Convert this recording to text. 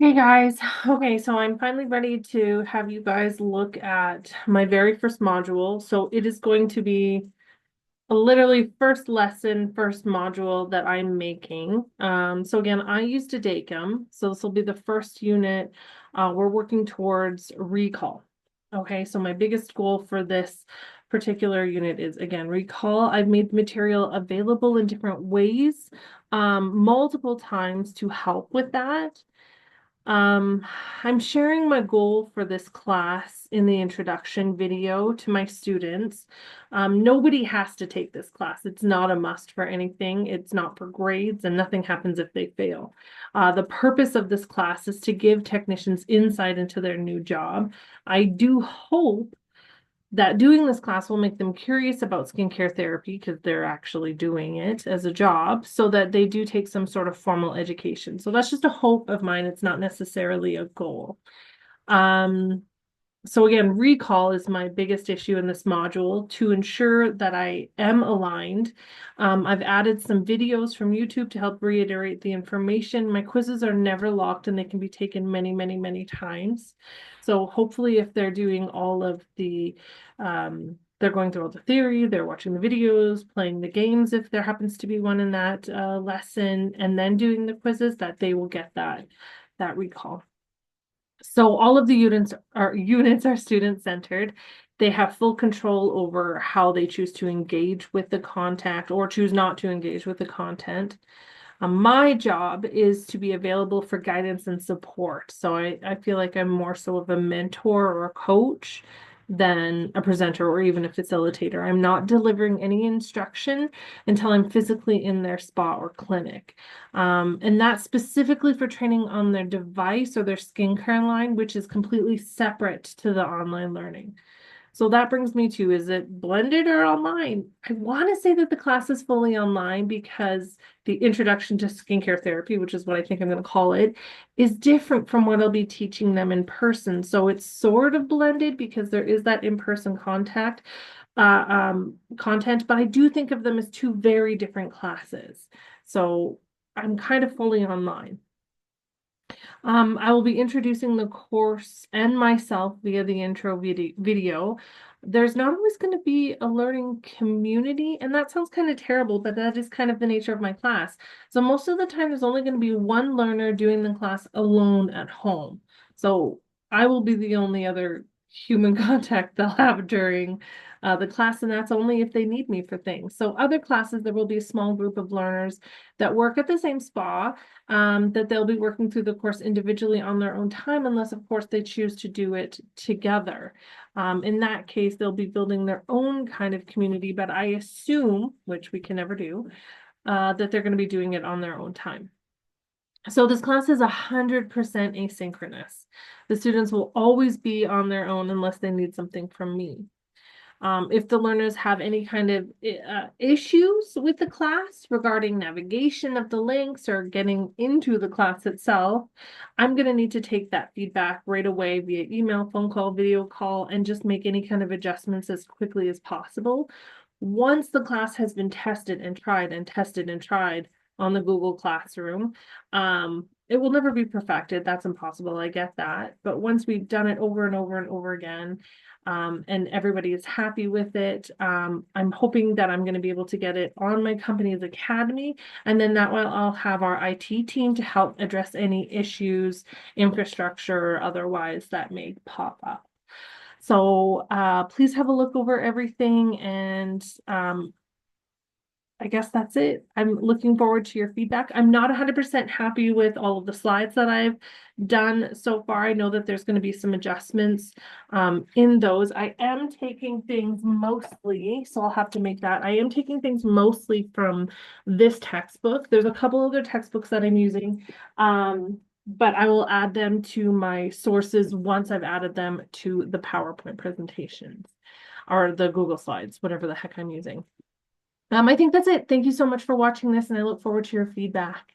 Hey guys, okay, so I'm finally ready to have you guys look at my very first module. So it is going to be a literally first lesson, first module that I'm making. So again, I used a DACM, so this will be the first unit. We're working towards recall. Okay, so my biggest goal for this particular unit is again recall. I've made material available in different ways, multiple times to help with that. Um, I'm sharing my goal for this class in the introduction video to my students. Nobody has to take this class. It's not a must for anything. It's not for grades, and nothing happens if they fail. The purpose of this class is to give technicians insight into their new job. I do hope that doing this class will make them curious about skincare therapy because they're actually doing it as a job so that they do take some sort of formal education. So that's just a hope of mine. It's not necessarily a goal. Um, so again, recall is my biggest issue in this module to ensure that I am aligned. I've added some videos from YouTube to help reiterate the information. My quizzes are never locked and they can be taken many, many, many times. So hopefully if they're doing all of they're going through all the theory, they're watching the videos, playing the games if there happens to be one in that lesson, and then doing the quizzes, that they will get that recall. So all of the units are student centered. They have full control over how they choose to engage with the content or choose not to engage with the content. My job is to be available for guidance and support. So I feel like I'm more so of a mentor or a coach than a presenter or even a facilitator. I'm not delivering any instruction until I'm physically in their spa or clinic. And that's specifically for training on their device or their skincare line, which is completely separate to the online learning. So that brings me to, is it blended or online? I want to say that the class is fully online because the introduction to skincare therapy, which is what I think I'm going to call it, is different from what I'll be teaching them in person. So it's sort of blended because there is that in-person content, but I do think of them as two very different classes. So I'm kind of fully online. I will be introducing the course and myself via the intro video. There's not always going to be a learning community, and that sounds kind of terrible, but that is kind of the nature of my class. So most of the time, there's only going to be one learner doing the class alone at home. So I will be the only other human contact they'll have during the class, and that's only if they need me for things. So other classes, there will be a small group of learners that work at the same spa, that they'll be working through the course individually on their own time, unless, of course, they choose to do it together. In that case, they'll be building their own kind of community, but I assume, which we can never do, that they're going to be doing it on their own time. So this class is 100% asynchronous. The students will always be on their own unless they need something from me. If the learners have any kind of issues with the class regarding navigation of the links or getting into the class itself, I'm going to need to take that feedback right away via email, phone call, video call, and just make any kind of adjustments as quickly as possible. Once the class has been tested and tried and tested and tried on the Google Classroom, it will never be perfected. That's impossible. I get that. But once we've done it over and over and over again, and everybody is happy with it. I'm hoping that I'm going to be able to get it on my company's academy, and then that way I'll have our IT team to help address any issues, infrastructure or otherwise that may pop up. So please have a look over everything, and I guess that's it. I'm looking forward to your feedback. I'm not 100% happy with all of the slides that I've done so far. I know that there's going to be some adjustments in those. I am taking things mostly, so I'll have to make that. I am taking things mostly from this textbook. There's a couple other textbooks that I'm using, but I will add them to my sources once I've added them to the PowerPoint presentations or the Google Slides, whatever the heck I'm using. I think that's it. Thank you so much for watching this, and I look forward to your feedback.